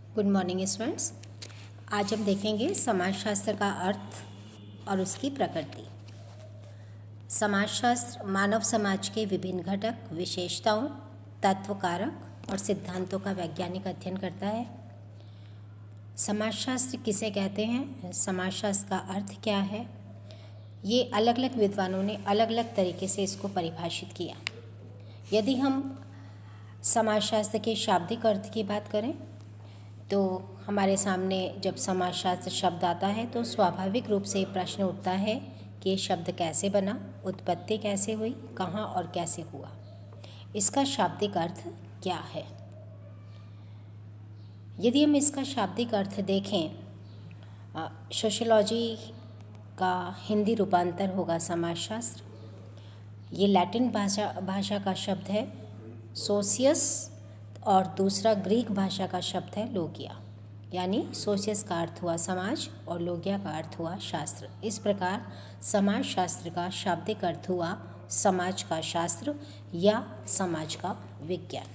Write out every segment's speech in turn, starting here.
Good morning students. आज हम देखेंगे समाजशास्त्र का अर्थ और उसकी प्रकृति। समाजशास्त्र मानव समाज के विभिन्न घटक, विशेषताओं, तत्व, कारक और सिद्धांतों का वैज्ञानिक अध्ययन करता है। समाजशास्त्र किसे कहते हैं, समाजशास्त्र का अर्थ क्या है, ये अलग अलग विद्वानों ने अलग अलग तरीके से इसको परिभाषित किया। यदि हम समाजशास्त्र के शाब्दिक अर्थ की बात करें तो हमारे सामने जब समाजशास्त्र शब्द आता है तो स्वाभाविक रूप से प्रश्न उठता है कि ये शब्द कैसे बना, उत्पत्ति कैसे हुई, कहाँ और कैसे हुआ, इसका शाब्दिक अर्थ क्या है। यदि हम इसका शाब्दिक अर्थ देखें, सोशियोलॉजी का हिंदी रूपांतर होगा समाजशास्त्र। ये लैटिन भाषा का शब्द है सोशियस और दूसरा ग्रीक भाषा का शब्द है लोगिया। यानी सोशियस का अर्थ हुआ समाज और लोगिया का अर्थ हुआ शास्त्र। इस प्रकार समाजशास्त्र का शाब्दिक अर्थ हुआ समाज का शास्त्र या समाज का विज्ञान।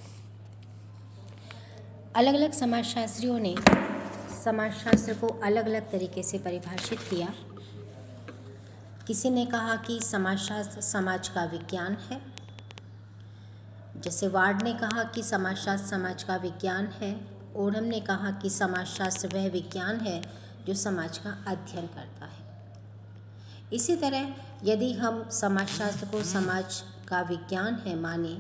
अलग अलग समाजशास्त्रियों ने समाजशास्त्र को अलग अलग तरीके से परिभाषित किया। किसी ने कहा कि समाजशास्त्र समाज का विज्ञान है, जैसे वार्ड ने कहा कि समाजशास्त्र समाज का विज्ञान है। ओडम ने कहा कि समाजशास्त्र वह विज्ञान है जो समाज का अध्ययन करता है। इसी तरह यदि हम समाजशास्त्र को समाज का विज्ञान है माने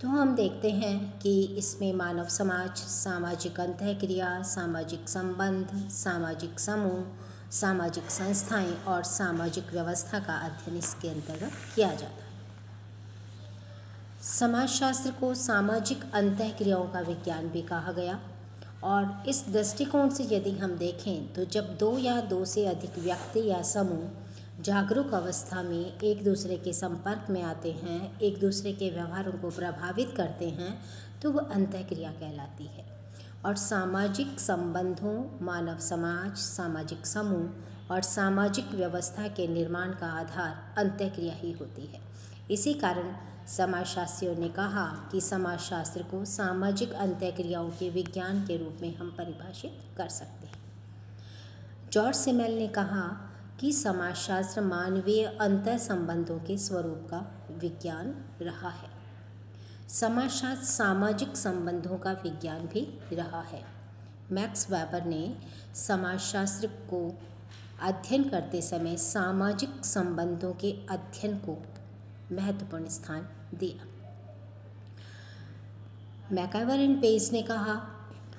तो हम देखते हैं कि इसमें मानव समाज, सामाजिक अंतःक्रिया, सामाजिक संबंध, सामाजिक समूह, सामाजिक संस्थाएं और सामाजिक व्यवस्था का अध्ययन इसके अंतर्गत किया जाता है। समाजशास्त्र को सामाजिक अंतःक्रियाओं का विज्ञान भी कहा गया और इस दृष्टिकोण से यदि हम देखें तो जब दो या दो से अधिक व्यक्ति या समूह जागरूक अवस्था में एक दूसरे के संपर्क में आते हैं, एक दूसरे के व्यवहारों को प्रभावित करते हैं, तो वह अंतःक्रिया कहलाती है। और सामाजिक संबंधों, मानव समाज, सामाजिक समूह और सामाजिक व्यवस्था के निर्माण का आधार अंतःक्रिया ही होती है। इसी कारण समाजशास्त्रियों ने कहा कि समाजशास्त्र को सामाजिक अंतःक्रियाओं के विज्ञान के रूप में हम परिभाषित कर सकते हैं। जॉर्ज सिमेल ने कहा कि समाजशास्त्र मानवीय अंतः संबंधों के स्वरूप का विज्ञान रहा है। समाजशास्त्र सामाजिक संबंधों का विज्ञान भी रहा है। मैक्स वेबर ने समाजशास्त्र को अध्ययन करते समय सामाजिक संबंधों के अध्ययन को महत्वपूर्ण स्थान दिया। मैकआवर एंड पेज ने कहा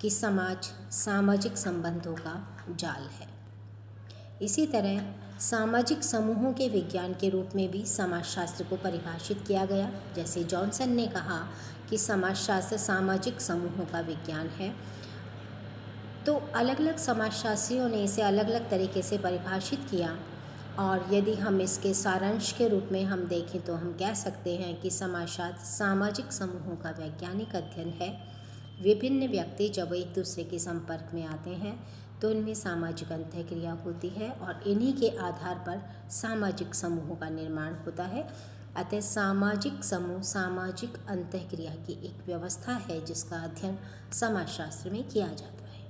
कि समाज सामाजिक संबंधों का जाल है। इसी तरह सामाजिक समूहों के विज्ञान के रूप में भी समाजशास्त्र को परिभाषित किया गया। जैसे जॉनसन ने कहा कि समाजशास्त्र सामाजिक समूहों का विज्ञान है। तो अलग अलग समाजशास्त्रियों ने इसे अलग अलग तरीके से परिभाषित किया और यदि हम इसके सारांश के रूप में हम देखें तो हम कह सकते हैं कि समाजशास्त्र सामाजिक समूहों का वैज्ञानिक अध्ययन है। विभिन्न व्यक्ति जब एक दूसरे के संपर्क में आते हैं तो इनमें सामाजिक अंतःक्रिया होती है और इन्हीं के आधार पर सामाजिक समूहों का निर्माण होता है। अतः सामाजिक समूह सामाजिक अंतःक्रिया की एक व्यवस्था है जिसका अध्ययन समाजशास्त्र में किया जाता है।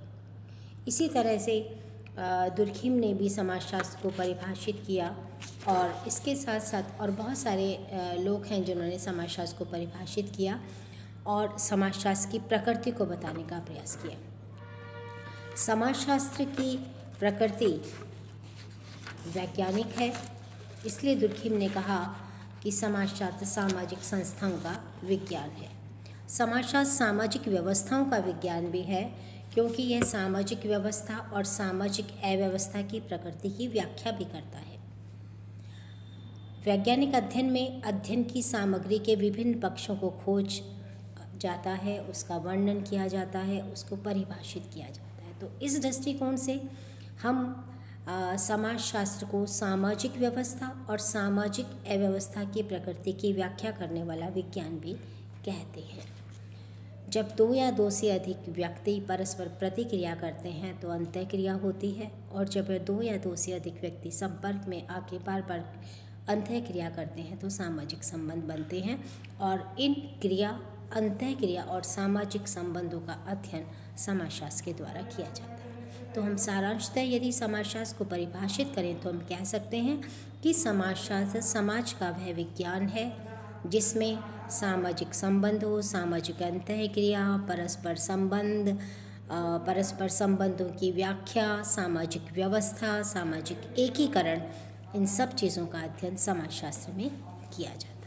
इसी तरह से दुर्खिम ने भी समाजशास्त्र को परिभाषित किया और इसके साथ साथ और बहुत सारे लोग हैं जिन्होंने समाजशास्त्र को परिभाषित किया और समाजशास्त्र की प्रकृति को बताने का प्रयास किया। समाजशास्त्र की प्रकृति वैज्ञानिक है, इसलिए दुर्खिम ने कहा कि समाजशास्त्र सामाजिक संस्थाओं का विज्ञान है। समाजशास्त्र सामाजिक व्यवस्थाओं का विज्ञान भी है क्योंकि यह सामाजिक व्यवस्था और सामाजिक अव्यवस्था की प्रकृति की व्याख्या भी करता है। वैज्ञानिक अध्ययन में अध्ययन की सामग्री के विभिन्न पक्षों को खोज जाता है, उसका वर्णन किया जाता है, उसको परिभाषित किया जाता है। तो इस दृष्टिकोण से हम समाजशास्त्र को सामाजिक व्यवस्था और सामाजिक अव्यवस्था की प्रकृति की व्याख्या करने वाला विज्ञान भी कहते हैं। जब दो या दो से अधिक व्यक्ति परस्पर प्रतिक्रिया करते हैं तो अंतःक्रिया होती है और जब दो या दो से अधिक व्यक्ति संपर्क में आके बार बार अंतःक्रिया करते हैं तो सामाजिक संबंध बनते हैं और इन क्रिया अंतःक्रिया और सामाजिक संबंधों का अध्ययन समाजशास्त्र के द्वारा किया जाता है। तो हम सारांशतः यदि समाजशास्त्र को परिभाषित करें तो हम कह सकते हैं कि समाजशास्त्र समाज का वह विज्ञान है जिसमें सामाजिक संबंधों, सामाजिक अंतःक्रिया, परस्पर संबंधों की व्याख्या, सामाजिक व्यवस्था, सामाजिक एकीकरण, इन सब चीज़ों का अध्ययन समाजशास्त्र में किया जाता है।